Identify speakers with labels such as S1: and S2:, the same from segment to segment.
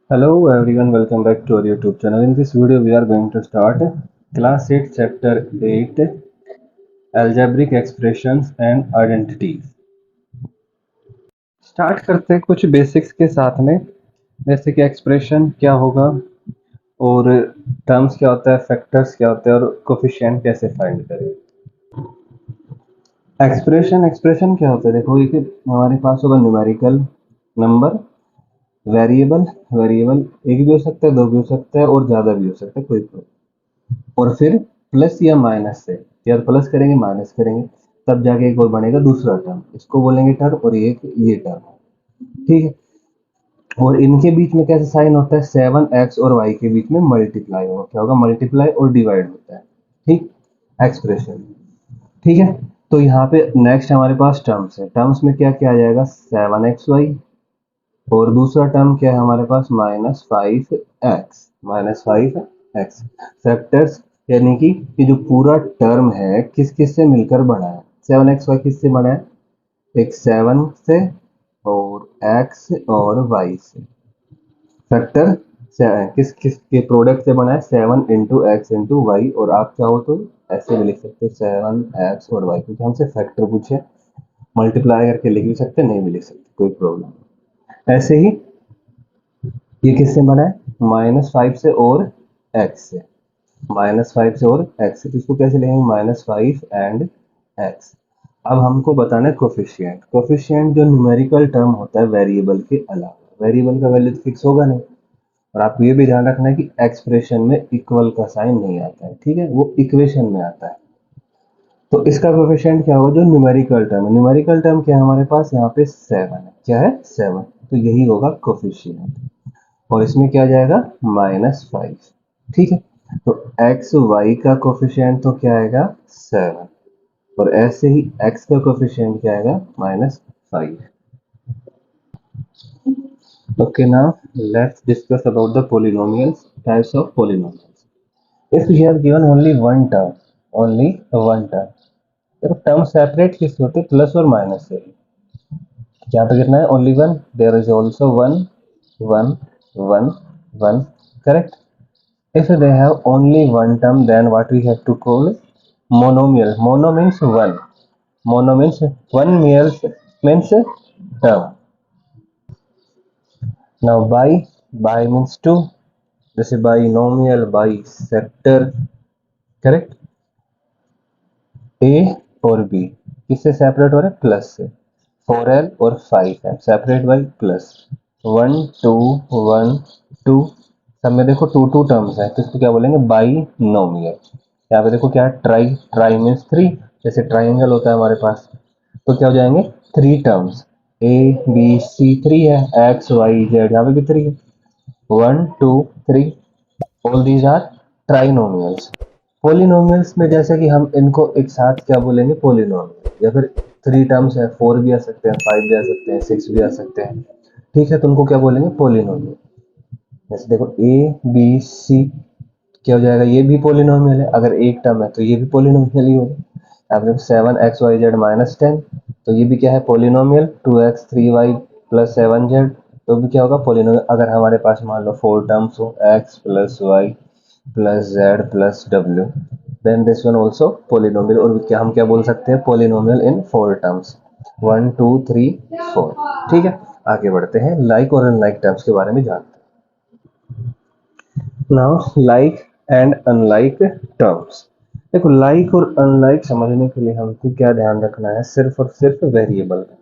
S1: Hello everyone, welcome back to our YouTube channel. In this video, we are going to start Class 8, Chapter 8, Algebraic Expressions and Identities. Start करते हैं कुछ basics के साथ में, जैसे कि एक्सप्रेशन क्या होगा और टर्म्स क्या होता है, फैक्टर्स क्या होते हैं और कोफिशिएंट कैसे फाइंड करें। एक्सप्रेशन क्या होता है, देखो एक हमारे पास होगा न्यूमेरिकल नंबर, वेरिएबल एक भी हो सकता है, दो भी हो सकता है और ज्यादा भी हो सकता है, कोई प्रॉब्लम। और फिर प्लस या माइनस से, या प्लस करेंगे माइनस करेंगे तब जाके एक और बनेगा दूसरा टर्म, इसको बोलेंगे टर्म, और ये टर्म है, ठीक है। और इनके बीच में कैसे साइन होता है, 7x और y के बीच में मल्टीप्लाई होगा, क्या होगा, मल्टीप्लाई और डिवाइड होता है, ठीक। एक्सप्रेशन, ठीक है। तो यहाँ पे नेक्स्ट हमारे पास टर्म्स है, टर्म्स में क्या क्या आ जाएगा, 7xy, और दूसरा टर्म क्या है हमारे पास, -5x। फैक्टर्स यानी कि ये जो पूरा टर्म है किस किस से मिलकर बना है, 7xy किससे बना है, एक 7 से और x और y से। फैक्टर किस किस के प्रोडक्ट से बना है, 7 इंटू एक्स इंटू वाई, और आप चाहो तो ऐसे भी लिख सकते हो 7x और y, क्योंकि हमसे फैक्टर पूछे, मल्टीप्लाई करके लिख भी सकते, नहीं भी लिख सकते, कोई प्रॉब्लम नहीं। ऐसे ही ये किससे बना है, -5 से और x से, -5 से और x से, तो इसको कैसे लिखेंगे, -5 एंड x। अब हमको बताना है कोफिशिएंट। कोफिशिएंट जो न्यूमेरिकल टर्म होता है वेरिएबल के अलावा, वेरिएबल का वैल्यू फिक्स होगा नहीं, और आपको ये भी ध्यान रखना है कि एक्सप्रेशन में इक्वल का साइन नहीं आता है, ठीक है, वो इक्वेशन में आता है। तो इसका कोफिशिएंट क्या होगा, जो न्यूमेरिकल टर्म है, न्यूमेरिकल टर्म क्या है हमारे पास, यहाँ पे 7 है, क्या है 7, तो यही होगा कोफिशिएंट। और इसमें क्या आ जाएगा, -5, ठीक है। तो एक्स वाई का कोफिशिएंट तो क्या आएगा, 7, और ऐसे ही एक्स का कोफिशिएंट क्या आएगा, -5। Okay, now let's discuss about the polynomials, types of polynomials. If we have given only one term, तो टर्म सेपरेट किससे होते हैं, प्लस और माइनस से। यहाँ पे कितना है, only one, there is also one, one, one, one, correct. If they have only one term, then what we have to call monomial. Mono means one. Mono means one means term. Now by means two. This is binomial, bisector, correct. A और B किससे separate हो रहे हैं, plus से। 4l और 5m separate by plus, 1 2 1 2, सब में देखो टू टू टर्म्स है, तो इसको क्या बोलेंगे, बाइनोमियल। यहाँ पे देखो क्या है, ट्राई, ट्राई मीन्स थ्री, जैसे ट्राइंगल होता है हमारे पास, तो क्या हो जाएंगे, three terms, A B C three है, एक्स वाई जेड यहाँ पे भी थ्री है, 1 2 3, all these are trinomials. Polynomials में जैसे कि हम इनको एक साथ क्या बोलेंगे, पोलिनोमियल, या फिर थ्री टर्म्स है, 4 भी आ सकते हैं, 5 भी आ सकते हैं, 6 भी आ सकते हैं, ठीक है, तो उनको क्या बोलेंगे, पोलिनोमियल। जैसे देखो ए बी सी, क्या हो जाएगा, ये भी पोलिनोमियल है, अगर एक टर्म है तो ये भी पोलिनोमियल ही होगा। अब देखो 7xyz-10, तो ये भी क्या है, पोलिनोमियल। 2x3y प्लस 7z, तो भी क्या होगा, पोलिनोमियल। अगर हमारे पास मान लो 4 टर्म्स हो, x plus Y plus Z plus W, then this one also polynomial. और क्या हम क्या बोल सकते हैं, पोलिनोमियल इन 4 टर्म्स, 1 2 3 4, ठीक है। आगे बढ़ते हैं, लाइक और अनलाइक टर्म्स के बारे में जानते हैं। Now like and unlike terms. देखो लाइक और अनलाइक समझने के लिए हमको क्या ध्यान रखना है, सिर्फ और सिर्फ वेरिएबल का,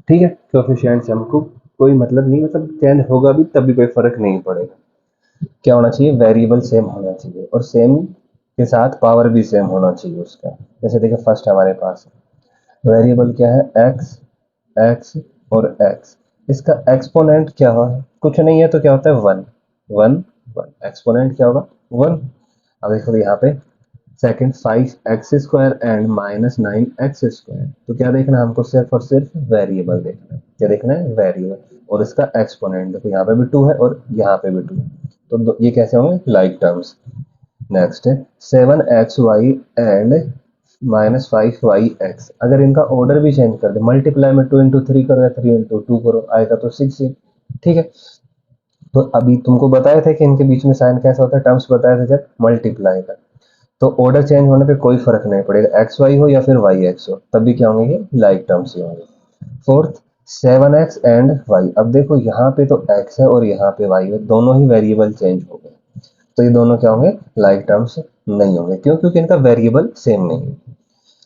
S1: ठीक है। कोएफिशिएंट से हमको कोई मतलब नहीं, मतलब चेंज होगा भी तब भी कोई फर्क नहीं पड़ेगा। क्या होना चाहिए, वेरिएबल सेम होना चाहिए, और सेम के साथ पावर भी सेम होना चाहिए उसका। जैसे देखिए फर्स्ट हमारे पास वेरिएबल क्या है, एक्स, एक्स और एक्स, इसका एक्सपोनेंट क्या हो, कुछ नहीं है, तो क्या होता है, वन, वन, वन, एक्सपोनेंट क्या होगा, वन। अब देखो यहाँ पे सेकंड 5x² एंड -9x², तो क्या देखना है हमको, सिर्फ और सिर्फ वेरिएबल देखना है, क्या देखना है, वेरिएबल, और इसका एक्सपोनेंट देखो, यहाँ पे भी 2 है और यहाँ पे भी 2 है, तो ये कैसे होंगे, लाइक टर्म्स। नेक्स्ट है 7xy एंड -5yx, अगर इनका ऑर्डर भी चेंज कर दे, मल्टीप्लाई में 2 इंटू 3 करो या 3 इंटू 2 करो, आएगा तो 6 ही, ठीक है। तो अभी तुमको बताया था कि इनके बीच में साइन कैसा होता है, टर्म्स बताया था जब मल्टीप्लाई का। तो ऑर्डर चेंज होने पे कोई फर्क नहीं पड़ेगा, एक्स वाई हो या फिर वाई एक्स हो, तब भी क्या होंगे, ये लाइक टर्म्स ही होंगे। Fourth, 7x and Y. अब देखो यहाँ पे तो x है और यहाँ पे y है, दोनों ही वेरिएबल चेंज हो गए, तो ये दोनों क्या होंगे, लाइक टर्म्स नहीं होंगे। क्यों? क्योंकि इनका वेरिएबल सेम नहीं है।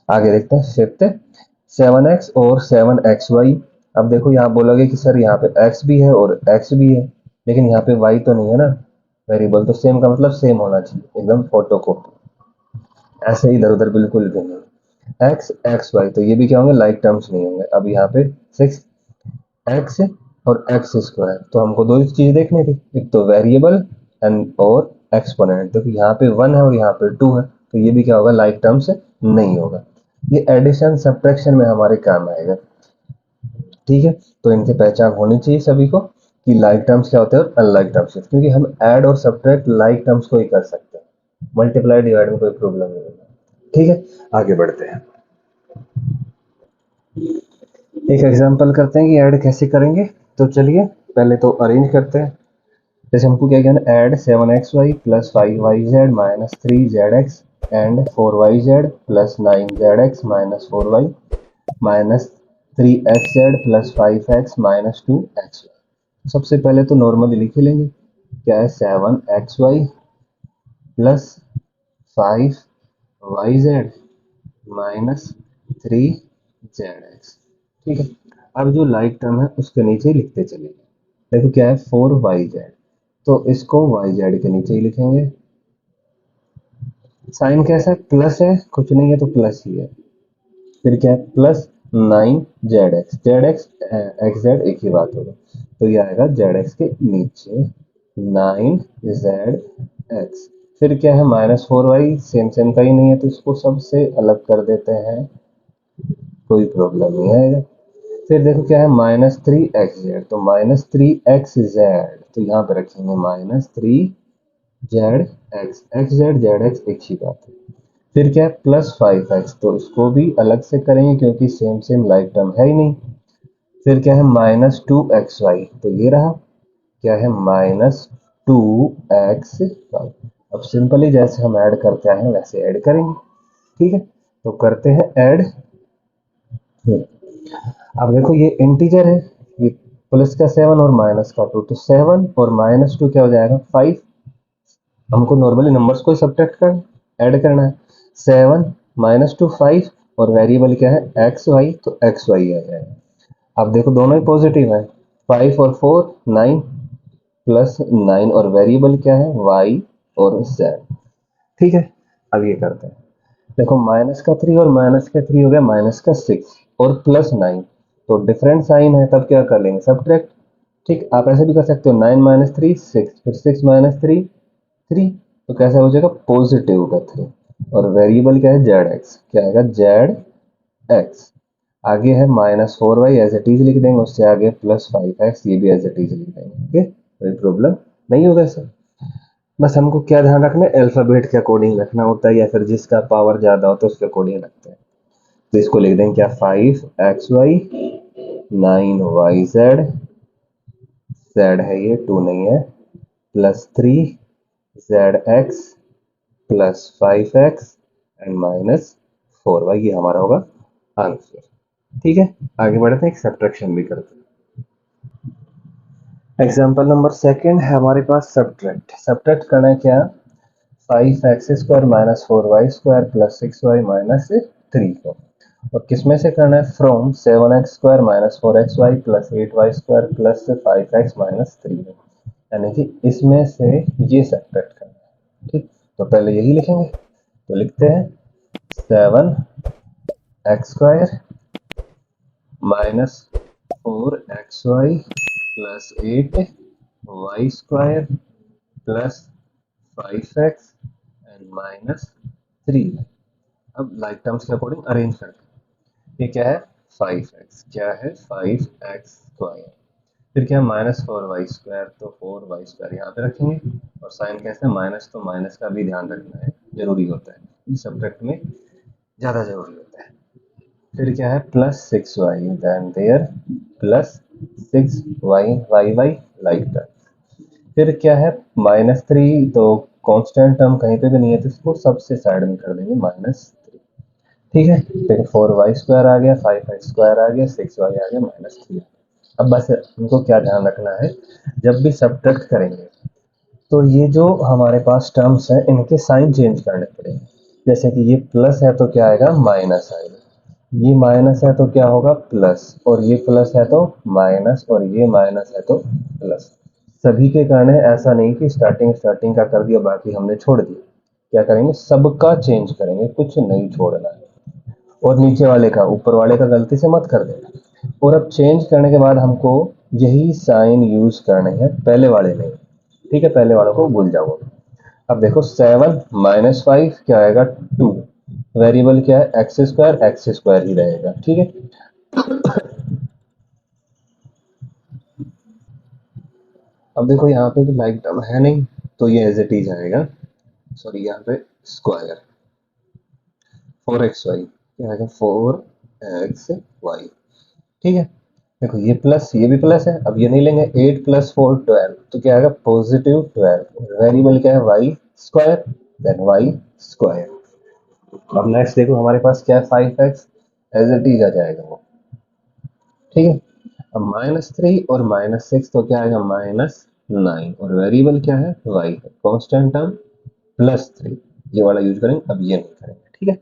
S1: आगे देखते हैं फिफ्थ, 7x और 7xy। अब देखो यहाँ बोलोगे कि सर यहाँ पे x भी है और x भी है, लेकिन यहाँ पे y तो नहीं है ना, वेरिएबल तो सेम का मतलब सेम होना चाहिए, एकदम फोटो कॉपी, ऐसे इधर उधर बिल्कुल भी नहीं। एक्स एक्स वाई, तो ये भी क्या होंगे, लाइक टर्म्स नहीं होंगे। अब यहाँ पे सिक्स, एक्स और एक्स स्क्वायर, तो हमको दो ही चीज देखनी थी, एक तो वेरिएबल एंड और एक्सपोनेंट। देखो यहाँ पे वन है और यहाँ पे टू है, तो ये भी क्या होगा, लाइक टर्म्स नहीं होगा। ये एडिशन सब्ट्रैक्शन में हमारे काम आएगा। ठीक है, तो इनकी पहचान होनी चाहिए सभी को कि लाइक टर्म्स क्या होते हैं और अनलाइक टर्म्स, क्योंकि हम ऐड और सब्ट्रैक्ट लाइक टर्म्स को ही कर सकते हैं, मल्टीप्लाई डिवाइड में कोई प्रॉब्लम नहीं होगा। ठीक है, आगे बढ़ते हैं, एक एग्जांपल करते हैं कि ऐड कैसे करेंगे। तो चलिए पहले तो अरेंज करते हैं। जैसे हमको क्या कहना है, add 7xy plus 5yz minus 3zx and 4yz plus 9zx minus 4y minus 3xz plus 5x minus 2xy। सबसे पहले तो नॉर्मली लिख ही लेंगे, क्या है, 7xy plus 5yz minus 3zx। ठीक है, अब जो लाइक टर्म है उसके नीचे ही लिखते चलेंगे। देखो क्या है, 4yz, तो इसको yz के नीचे ही लिखेंगे। साइन कैसा है, प्लस है, कुछ नहीं है तो प्लस ही है। फिर क्या है, plus 9zx, Z x x Z एक ही बात होगा, तो ये आएगा जेड एक्स के नीचे 9zx। फिर क्या है, माइनस 4y, सेम सेम का ही नहीं है तो इसको सबसे अलग कर देते हैं, कोई प्रॉब्लम नहीं आएगा। फिर देखो क्या है, माइनस 3xz, तो माइनस 3xz, तो यहाँ पे रखेंगे minus 3zx, x Z Z x एक ही बात है। फिर क्या है, प्लस 5x, तो इसको भी अलग से करेंगे क्योंकि सेम सेम लाइक टर्म है ही नहीं। फिर क्या है, माइनस 2xy, तो ये रहा, क्या है, माइनस 2xy। अब सिंपली जैसे हम ऐड करते आए हैं वैसे ऐड करेंगे। ठीक है, तो करते हैं ऐड। अब देखो ये इंटीजर है, ये प्लस का 7 और माइनस का 2, तो 7 और माइनस 2 क्या हो जाएगा, 5। हमको नॉर्मली नंबर्स को सब्ट्रैक्ट कर ऐड करना है। 7 माइनस 2 5, और वेरिएबल क्या है, एक्स वाई, तो एक्स वाई आ जाएगा। अब देखो दोनों ही पॉजिटिव है, 5 और 4 9, प्लस 9, और वेरिएबल क्या है, वाई और जेड। ठीक है, अब ये करते हैं। देखो माइनस का 3 और माइनस का 3 हो गया माइनस का 6 और प्लस 9, तो डिफरेंट साइन है, तब क्या कर लेंगे, सब्ट्रैक्ट। ठीक, आप ऐसे भी कर सकते हो, 9 माइनस 3 6, फिर 6 माइनस 3 3, तो कैसा हो जाएगा, पॉजिटिव का 3, और वेरिएबल क्या है, जेड एक्स, क्या आएगा, जेड एक्स। आगे है minus 4y, as it is लिख देंगे, उससे आगे प्लस 5x, ये भी एज इट इज लिख देंगे। ओके, कोई प्रॉब्लम नहीं होगा सर। बस हमको क्या ध्यान रखना है, अल्फाबेट के अकॉर्डिंग रखना होता है, या फिर जिसका पावर ज्यादा होता है उसके अकॉर्डिंग रखते हैं। तो इसको लिख देंगे क्या, 5xy 9yz, z है ये, 2 नहीं है, plus 3zx plus 5x and minus 4y, ये हमारा होगा आंसर। ठीक है, आगे बढ़ते हैं, एक सब्ट्रैक्शन भी करते हैं। एग्जांपल नंबर सेकंड है हमारे पास, सब्ट्रैक्ट। सब्ट्रैक्ट करना है क्या, 5x square minus 4y square plus 6y minus 3 को, और किसमें से करना है, from 7x square minus 4xy plus 8y square plus 5x minus 3, यानी कि इसमें से ये सब्ट्रैक्ट करना है। ठीक, तो पहले यही लिखेंगे, तो लिखते हैं 7x square minus 4xy plus 8y square plus 5x and minus 3। अब लाइक टर्म्स के अकॉर्डिंग अरेंज करते हैं। ये क्या है, 5x, क्या है, 5x स्क्वायर। फिर क्या है, माइनस 4y स्क्वायर, तो 4y स्क्वायर यहाँ पे रखेंगे, और साइन कैसे, माइनस, तो माइनस का भी ध्यान रखना है, जरूरी होता है, सब्जेक्ट में ज़्यादा जरूरी होता है। फिर क्या है, plus 6y, then there plus 6y, Y Y like that. फिर क्या है -3, तो कांस्टेंट टर्म कहीं पे भी नहीं है तो इसको सबसे साइड में कर देंगे -3। ठीक है, फिर 4y² आ गया, 5x² आ गया, 6y आ गया, -3। अब बस हमको क्या ध्यान रखना है, जब भी सब्ट्रैक्ट करेंगे तो ये जो हमारे पास टर्म्स हैं इनके साइन चेंज करने पड़ेंगे। जैसे कि ये प्लस है तो क्या आएगा, माइनस आएगा, ये माइनस है तो क्या होगा, प्लस, और ये प्लस है तो माइनस, और ये माइनस है तो प्लस। सभी के कारण है, ऐसा नहीं कि स्टार्टिंग स्टार्टिंग का कर दिया बाकी हमने छोड़ दिया। क्या करेंगे, सबका चेंज करेंगे, कुछ नहीं छोड़ना है। और नीचे वाले का, ऊपर वाले का गलती से मत कर देना। और अब चेंज करने के बाद हमको यही साइन यूज करने हैं, पहले वाले नहीं। ठीक है, पहले वालों को भूल जाओ। अब देखो 7 -5 क्या आएगा, 2। वेरिएबल क्या है, x² ही रहेगा। ठीक है, अब देखो यहाँ पे तो लाइक टर्म है नहीं, तो ये एज इट इज आएगा। सॉरी, यहाँ पे स्क्वायर 4xy क्या आएगा, 4xy। ठीक है, देखो ये प्लस, ये भी प्लस है, अब ये नहीं लेंगे। 8 + 4 12, तो क्या आएगा, +12। वेरिएबल क्या है, y², देन y²। अब नेक्स्ट देखो हमारे पास क्या है, 5x, एज इट इज आ जाएगा वो। ठीक है, अब -3 और -6 तो क्या आएगा, -9, और वेरिएबल क्या है, y है, कांस्टेंट टर्म +3। ये वाला यूज करेंगे, अब ये नहीं करेंगे। ठीक है,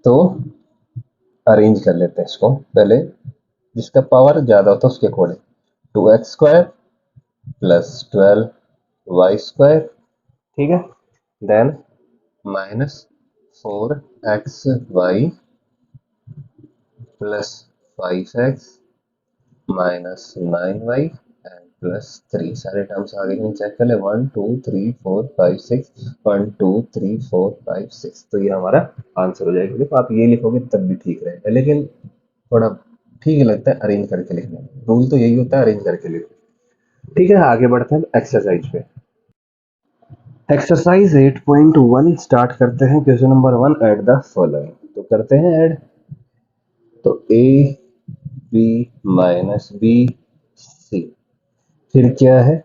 S1: तो अरेंज कर लेते हैं इसको पहले, जिसका पावर ज्यादा होता है उसके अकॉर्डिंग। 2x² +12y²। ठीक है, then -4xy +5x -9y and +3। सारे टर्म्स आगे नहीं चेक कर ले, 1 2 3 4 5 6, 1 2 3 4 5 6। तो ये हमारा आंसर हो जाएगा। देखो आप ये लिखोगे तब भी ठीक रहेगा, लेकिन थोड़ा ठीक लगता है अरेंज करके लिखना। रूल तो यही होता है, अरेंज करके लिखो। ठीक है, आगे बढ़ते हैं एक्सरसाइज पे। एक्सरसाइज 8.1 स्टार्ट करते हैं। Question number 1, add the following. तो करते हैं ऐड। तो a b -b c, फिर क्या है,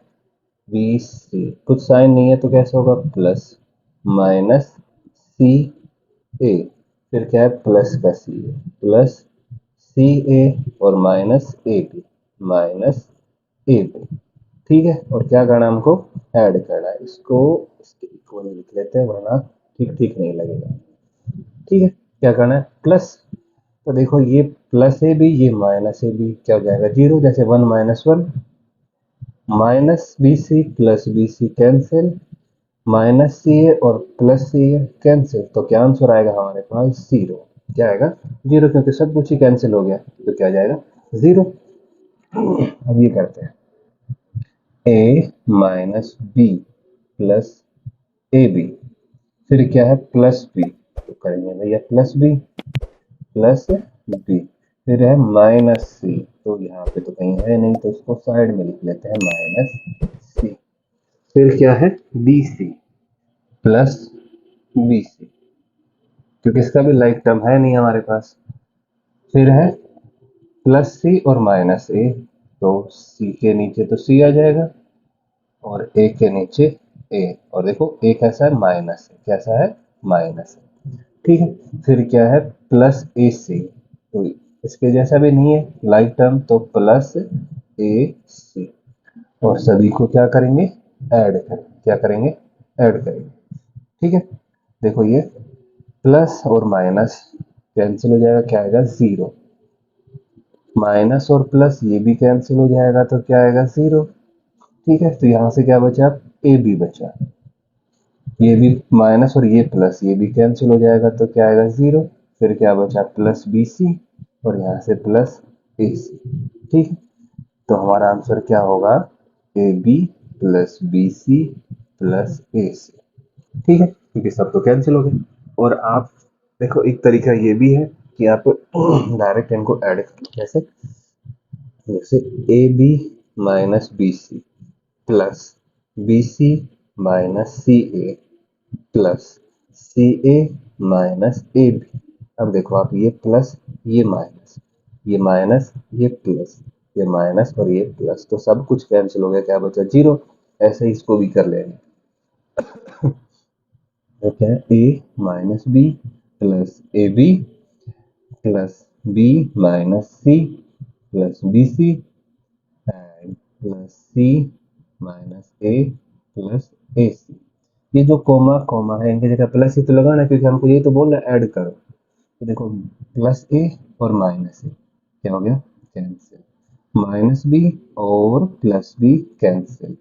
S1: बी सी, कुछ साइन नहीं है तो कैसे होगा, प्लस, -सी ए, फिर क्या है, प्लस का सी ए, प्लस सी ए, और -ए बी, -ए बी। ठीक है, और क्या करना है हमको, ऐड करना है। इसको इसके इक्वल लिख लेते हैं, वरना ठीक ठीक नहीं लगेगा। ठीक है, क्या करना है, प्लस। तो देखो ये प्लस ए बी, ये माइनस ए बी, क्या हो जाएगा, 0। जैसे 1 -1, -bc plus B C cancel, -ca और +ca कैंसिल, तो क्या आंसर आएगा हमारे पास, 0। क्या आएगा, 0, क्योंकि सब कुछ ही कैंसिल हो गया, तो क्या आ जाएगा, 0। अब ये करते हैं, a -b plus A B, फिर क्या है, प्लस बी, तो करेंगे भैया प्लस बी प्लस बी, फिर है -c, तो यहाँ पे तो कहीं है नहीं, तो इसको साइड में लिख लेते हैं, -c। फिर क्या है, B C plus B C, क्योंकि इसका भी लाइक टर्म है नहीं हमारे पास। फिर है प्लस सी और माइनस ए, तो सी के नीचे तो सी आ जाएगा, और ए के नीचे ए, और देखो ए कैसा है, माइनस है, कैसा है, माइनस है। ठीक है, फिर क्या है, प्लस ए सी, तो इसके जैसा भी नहीं है लाइक टर्म, तो प्लस ए सी, और सभी को क्या करेंगे, ऐड करेंगे। क्या करेंगे, ऐड करेंगे। ठीक है, देखो ये प्लस और माइनस कैंसिल हो जाएगा, क्या आएगा, 0। माइनस और प्लस ये भी कैंसिल हो जाएगा, तो क्या आएगा, 0। ठीक है, तो यहाँ से क्या बचा, ए बी बचा। ये भी माइनस और ये प्लस ये भी कैंसिल हो जाएगा, तो क्या आएगा, 0। फिर क्या बचा, प्लस बी सी, और यहाँ से प्लस ए सी। ठीक है, तो हमारा आंसर क्या होगा, A B plus B C plus A C. ठीक है, क्योंकि सब तो कैंसिल हो गए। और आप देखो एक तरीका ये भी है कि आप डायरेक्ट इनको ऐड करो। कैसे, जैसे A B B C plus B C C A plus C A A B. अब देखो आप, ये प्लस, ये माइनस, ये माइनस, ये प्लस, ये माइनस और ये प्लस, तो सब कुछ कैंसिल हो गया, क्या बचा, 0। ऐसे ही इसको भी कर लेंगे। तो क्या है, A minus B plus A B plus B minus C plus B C and plus C minus A plus A C. ये जो कोमा कोमा है इनकी जगह प्लस ही तो लगाना है, क्योंकि हमको यही तो बोल रहा है ऐड करो। तो देखो प्लस ए और माइनस ए क्या हो गया, कैंसिल। माइनस बी और प्लस बी कैंसिल,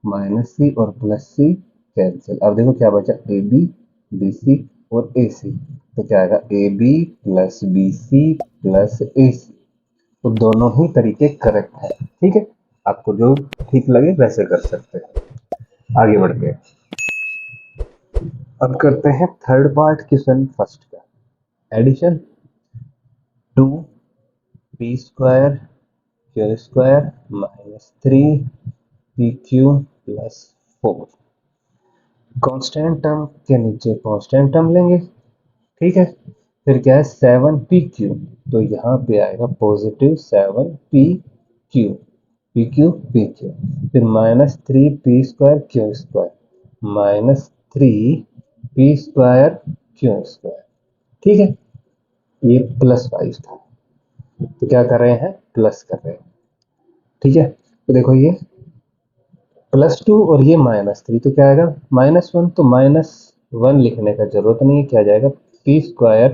S1: माइनस सी और प्लस सी कैंसिल। अब देखो क्या बचा, ए बी बी सी और ए सी। तो क्या आएगा, A B plus B C plus A C. तो दोनों ही तरीके करेक्ट है। ठीक है, आपको जो ठीक लगे वैसे कर सकते हैं। आगे बढ़ते हैं, अब करते हैं थर्ड पार्ट क्वेश्चन फर्स्ट का, addition. Two P square Q square minus three P Q plus four. Constant term के नीचे कांस्टेंट टर्म लेंगे, ठीक है। फिर क्या है, सेवन पी क्यू, तो यहाँ पे आएगा positive seven P q, p q p q. फिर minus three P square Q square minus three P square Q square. ठीक है, ये प्लस फाइव था, तो क्या कर रहे हैं, प्लस कर रहे हैं। ठीक है, तो देखो ये प्लस टू और ये माइनस थ्री, तो क्या आएगा माइनस वन। तो माइनस वन लिखने का जरूरत नहीं है, क्या जाएगा पी स्क्वायर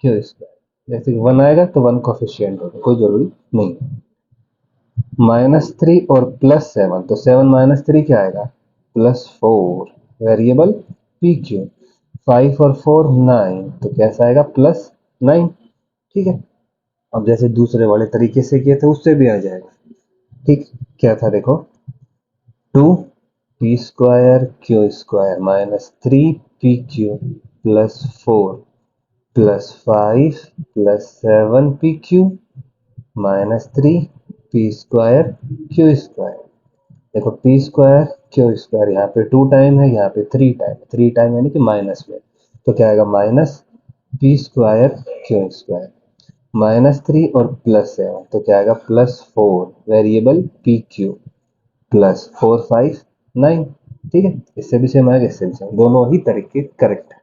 S1: क्यू स्क्वायर। जैसे वन आएगा तो वन कोफिशिएंट होगा, कोई जरूरी नहीं। माइनस थ्री और प्लस सेवन, तो सेवन माइनस थ्री क्या आएगा, plus four. Variable P Q, five और फोर नाइन, तो कैसा आएगा प्लस नाइन। ठीक है, अब जैसे दूसरे वाले तरीके से किए थे उससे भी आ जाएगा। ठीक, क्या था देखो, two P square Q square minus three P Q plus four plus five plus seven P Q minus three P square Q square. देखो पी स्क्वायर क्यू स्क्वायर यहाँ पे टू टाइम है, यहाँ पे थ्री टाइम यानी कि minus में, तो क्या आएगा minus P square Q square minus three और प्लस सेवन, तो क्या आएगा plus four. Variable P Q plus four five nine. ठीक है, इससे भी सेम आएगा, इससे भी सेम, दोनों ही तरीके करेक्ट है।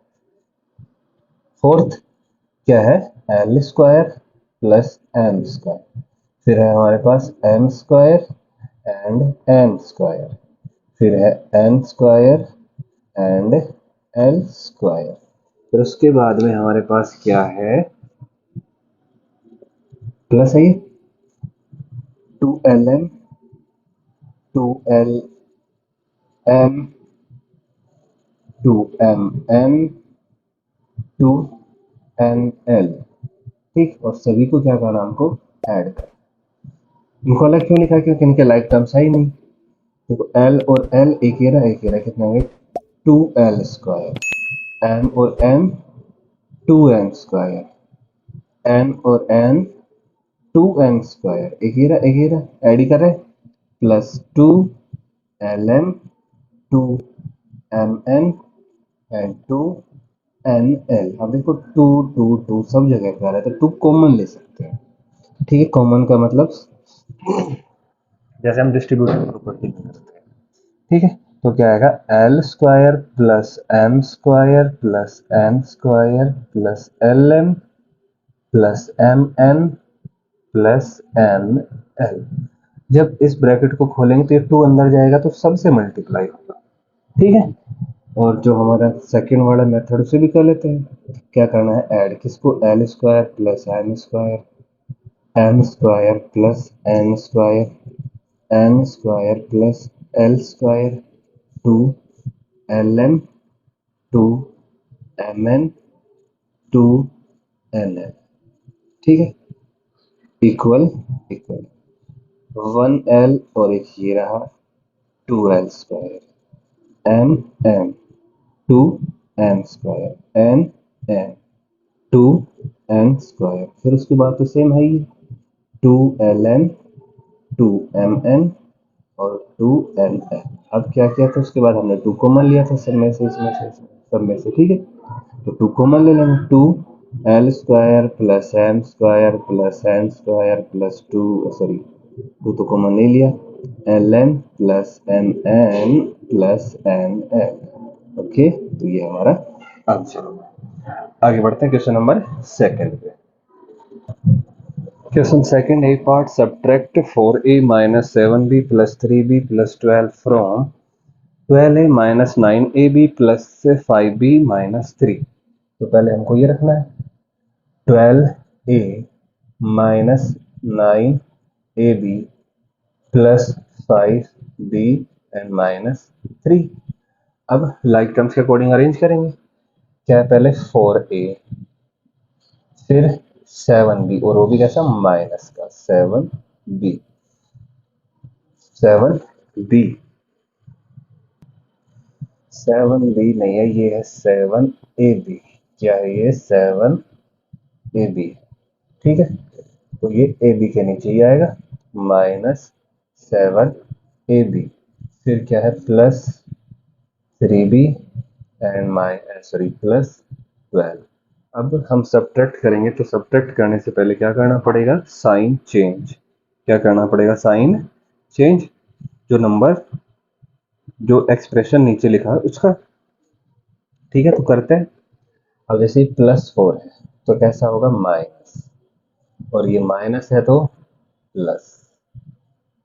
S1: फोर्थ क्या है, l square plus M square. फिर है हमारे पास m square and n square. फिर है n square and l square. फिर उसके बाद में हमारे पास क्या है, प्लस है ये two L M two L M two M N two N L. ठीक, और सभी को क्या करना, हमको ऐड कर। इनको अलग क्यों लिखा, क्योंकि इनके लाइक टर्म्स है ही नहीं। देखो एल और एल एक ही रहा, एक ही रहा, कितना हो गया टू एल स्क्वायर। एम और M two M square, N और एन टू एन स्क्वायर, एक ही रहा, एक ही रहा, ऐड ही कर रहे, plus two L M two M N and two N L. अब देखो टू टू टू सब जगह पे आ रहा है, तो टू कॉमन ले सकते हैं। ठीक है, कॉमन का मतलब जैसे हम डिस्ट्रीब्यूटिव प्रॉपर्टी में करते हैं। ठीक है, तो क्या आएगा L square plus M square plus N square plus L M plus M N plus N L. जब इस ब्रैकेट को खोलेंगे तो ये टू अंदर जाएगा तो सबसे मल्टीप्लाई होगा। ठीक है, और जो हमारा सेकेंड वाला मेथड उसे भी कर लेते हैं। क्या करना है, ऐड किसको, L square plus M square M square plus N square N square plus L square two L M two M N two N L. ठीक है, इक्वल इक्वल वन एल और एक ये रहा two L square m m two M square n m two N square. फिर उसके बाद तो सेम है ही, two l n two M n और टू एन एन। अब क्या किया था, उसके बाद हमने टू कॉमन लिया था सब में से, इसमें से सब में से। ठीक है, तो टू कॉमन ले लेंगे, two L square plus M square plus N square plus two, sorry two तो कॉमन नहीं लिया, ln plus mn plus nn। Okay, तो ये हमारा आंसर होगा। आगे बढ़ते हैं क्वेश्चन नंबर सेकंड पे। Question second, A part, subtract 4a minus 7b plus 3b plus 12 from 12a minus 9ab plus 5b minus 3। तो पहले हमको ये रखना है 12a minus 9ab plus 5b and minus 3। अब लाइक टर्म्स के अकॉर्डिंग अरेंज करेंगे। क्या है, पहले 4a फिर 7b और वो भी कैसा, माइनस का 7b 7b 7b नहीं है, ये है 7ab। क्या है ये, 7ab। ठीक है, तो ये ab के नीचे ही आएगा माइनस 7ab। फिर क्या है, plus 3b and minus sorry plus 12। अब हम सब्ट्रैक्ट करेंगे, तो सब्ट्रैक्ट करने से पहले क्या करना पड़ेगा, साइन चेंज। क्या करना पड़ेगा, साइन चेंज। जो नंबर, जो एक्सप्रेशन नीचे लिखा है उसका। ठीक है, तो करते हैं। अब जैसे प्लस 4 है तो कैसा होगा, माइनस, और ये माइनस है तो प्लस,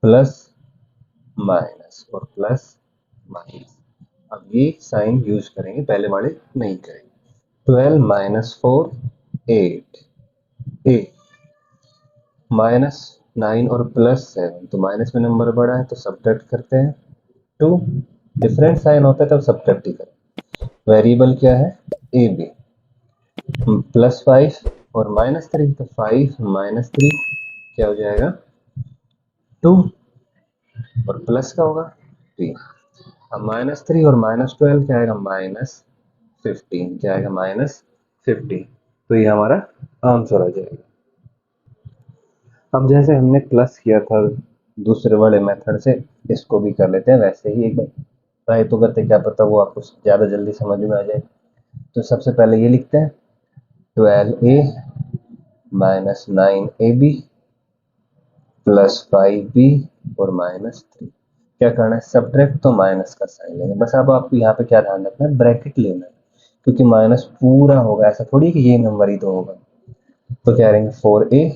S1: प्लस माइनस और प्लस माइनस। अब ये साइन यूज करेंगे, पहले वाले नहीं करेंगे। 12 माइनस 4 8 ए माइनस 9 और प्लस 7, तो माइनस में नंबर बड़ा है तो सब्ट्रैक्ट करते हैं 2। डिफरेंट साइन होता है तब सब्ट्रैक्ट ही करें। वेरिएबल क्या है, ए बी, प्लस 5 और माइनस 3, तो 5 माइनस 3 क्या हो जाएगा, 2, और प्लस का होगा 3। अब माइनस 3 और माइनस 12 क्या आएगा, माइनस 15। क्या आएगा, माइनस 15। तो ये हमारा आंसर आ जाएगा। अब जैसे हमने प्लस किया था दूसरे वाले मेथड से, इसको भी कर लेते हैं वैसे ही एक बार ट्राई तो करते, क्या पता वो आपको ज़्यादा जल्दी समझ में आ जाए। तो सबसे पहले ये लिखते हैं 12a minus 9ab plus 5b और माइनस 3। क्या करना है, सब्ट्रैक्ट तो माइनस का साइन लेंगे। बस अब आपको यहाँ पे क्या ध्यान रखना है, ब्रैकेट लेना है, क्योंकि माइनस पूरा होगा, ऐसा थोड़ी कि ये नंबर ही तो होगा। तो क्या करेंगे, 4a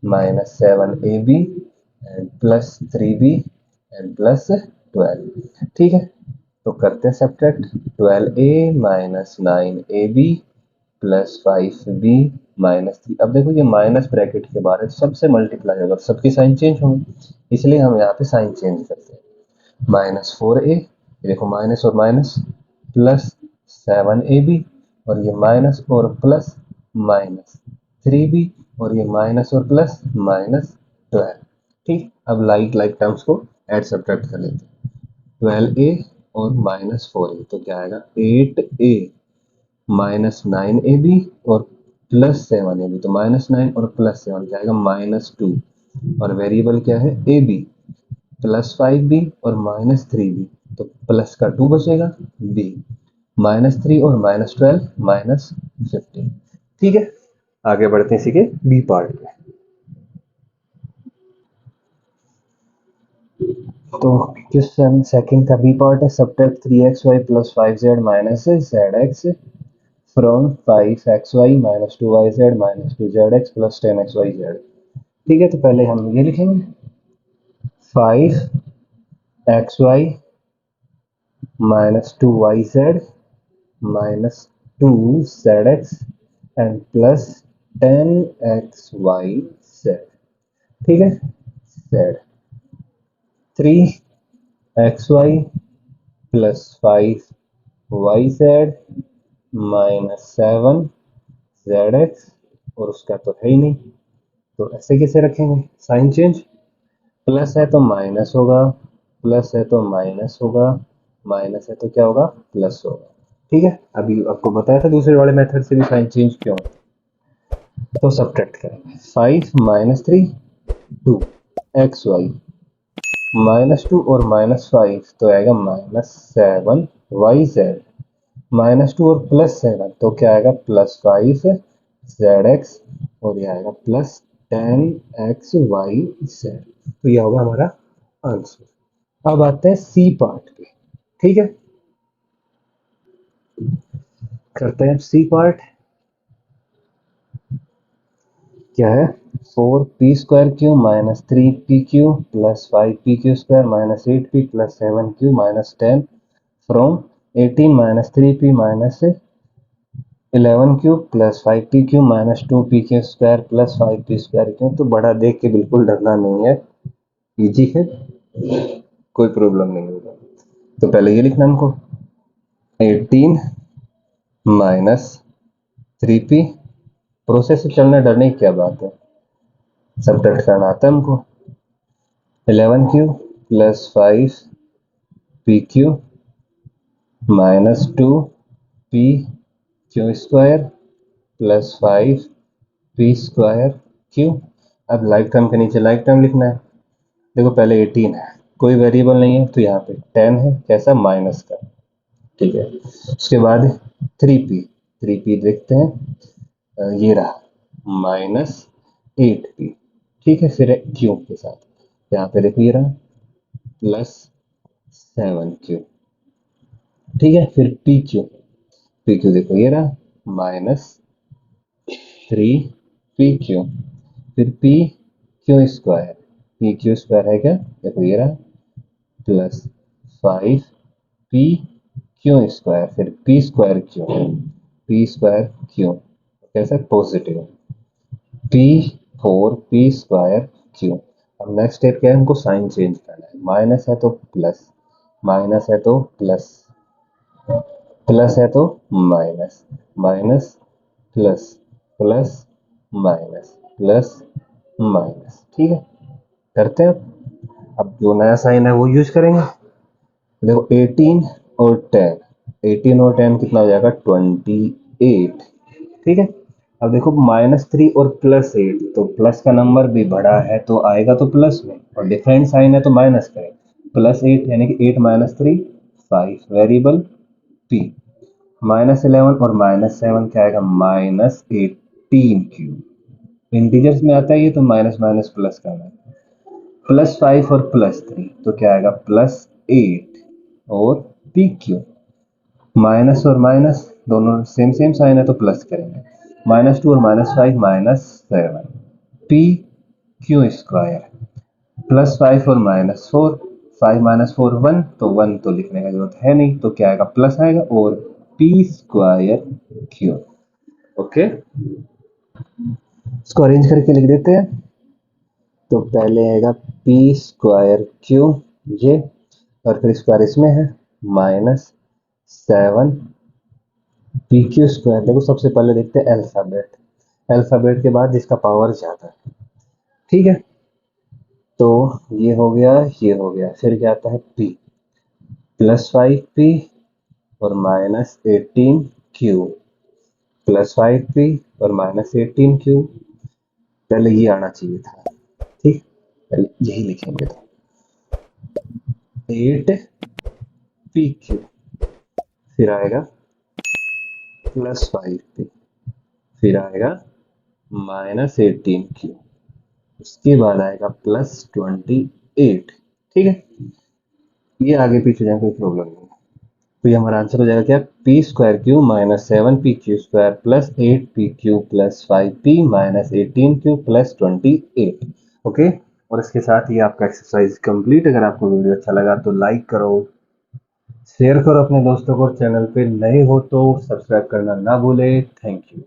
S1: minus 7ab and plus 3b and plus 12। ठीक है, तो करते हैं subtract 12a minus 9ab plus 5b minus 3। अब देखो ये माइनस ब्रैकेट के बाहर है, सबसे मल्टीप्लाई होगा, सबकी साइन चेंज होंगे, इसलिए हम यहाँ पे साइन चेंज करते हैं। माइनस 4a, देखो माइनस और माइनस, प्लस 7ab और ये माइनस और प्लस माइनस 3b और ये माइनस और प्लस माइनस 12। ठीक, अब लाइक लाइक टर्म्स को ऐड सब्ट्रैक्ट कर लेते हैं। 12a और माइनस 4a, तो क्या आएगा, 8a माइनस 9ab और प्लस 7ab, तो माइनस 9 और प्लस 7 क्या आएगा, माइनस 2। और वेरिएबल क्या है, ab, प्लस 5b और माइनस 3b, तो प्लस का 2 बचेगा, b माइनस 3 और माइनस 12 माइनस 15। ठीक है, आगे बढ़ते हैं इसी के बी पार्ट पे। तो क्वेश्चन सेकंड का बी पार्ट है, subtract 3xy plus 5z minus zx from 5xy minus 2yz minus 2zx plus 10xyz। ठीक है, तो पहले हम ये लिखेंगे 5xy minus 2yz minus 2zx and plus 10xyz। ठीक है, z 3xy plus 5yz minus 7zx, और उसका तो है ही नहीं, तो ऐसे कैसे रखेंगे, साइन चेंज। प्लस है तो माइनस होगा, प्लस है तो माइनस होगा, माइनस है तो क्या होगा, प्लस होगा। ठीक है, अभी आपको बताया था दूसरे वाले मेथड से भी साइन चेंज क्यों। तो सब्ट्रैक्ट करेंगे 5 माइनस 3 2 एक्स वाई माइनस 2 और माइनस 5, तो आएगा माइनस 7 वाई जेड माइनस 2 और प्लस 7, तो क्या आएगा, प्लस 5 जेड एक्स और ये आएगा प्लस 10 एक्स वाई जेड। तो यह होगा हमारा आंसर। अब आते हैं सी पार्ट पे। ठीक है, करते हैं सी पार्ट। क्या है, 4p² minus 3pq plus 5pq² minus 8p plus 7q minus 10 from 18 minus 3p minus 11q plus 5pq minus 2pq² plus 5p²। तो बड़ा देख के बिल्कुल डरना नहीं है, इजी है, कोई प्रॉब्लम नहीं होगा। तो पहले ये लिखना हमको, 18 माइनस 3p, प्रोसेस से चलना, डरने की क्या बात है, सब्ट्रैक्ट करना आता है हमको। 11q plus 5pq minus 2pq² plus 5p²q। अब लाइफ टाइम के नीचे लाइफ टाइम लिखना है। देखो पहले 18 है, कोई वेरिएबल नहीं है, तो यहाँ पे 10 है, कैसा, माइनस का। ठीक है, उसके बाद 3p देखते हैं, ये रहा माइनस 8p। ठीक है, फिर क्यू के साथ यहाँ पे देखो ये रहा प्लस 7q। ठीक है, फिर पी क्यू देखो ये रहा माइनस 3pq। फिर पी क्यू स्क्वायर है क्या, देखो ये रहा प्लस 5pq²। फिर p²q कैसा, पॉजिटिव, p4p²q। अब नेक्स्ट स्टेप क्या है, हमको साइन चेंज करना है, माइनस है तो प्लस, माइनस है तो प्लस, प्लस है तो minus, minus plus, plus minus, plus minus. ठीक है, करते हैं। अब जो नया साइन है वो यूज करेंगे। देखो 18 और 10, 18 और 10 कितना हो जाएगा, 28। ठीक है, अब देखो -3 और +8, तो प्लस का नंबर भी बड़ा है तो आएगा तो प्लस में, और डिफरेंट साइन है तो माइनस करें। +8 यानी कि 8 माइनस 3 5, वेरिएबल p। -11 और -7 क्या आएगा, -18q। इंटीजर्स में आता है ये, तो माइनस माइनस प्लस करना है। +5 और +3 तो क्या आएगा, +8 और pq। माइनस और माइनस दोनों सेम सेम साइन है तो प्लस करेंगे, -2 और -5 -7 pq²। +5 और -4, 5 -4 1, तो 1 तो लिखने का जरूरत है नहीं, तो क्या आएगा, प्लस आएगा, और p²q। ओके, इसको अरेंज करके लिख देते हैं। तो पहले आएगा p²q ये, और फिर स्क्वायर इसमें है, -7 pq²। देखो सबसे पहले देखते हैं अल्फाबेट, अल्फाबेट के बाद जिसका पावर ज्यादा है। ठीक है, तो ये हो गया, ये हो गया, फिर क्या आता है p, +5p और -18q, +5p और -18q। पहले ये आना चाहिए था। ठीक, पहले यही लिखेंगे, तो 8pq, फिर आएगा +5p, फिर आएगा -18q, उसके बाद आएगा +28। ठीक है, ये आगे पीछे जाए कोई प्रॉब्लम नहीं। तो ये हमारा आंसर हो जाएगा क्या, p²q -7pq² plus 8pq plus 5p -18q plus 28। Okay, और इसके साथ ही आपका एक्सरसाइज कंप्लीट। अगर आपको वीडियो अच्छा लगा तो लाइक करो, शेयर करो अपने दोस्तों को, चैनल पे नए हो तो सब्सक्राइब करना ना भूले। Thank you.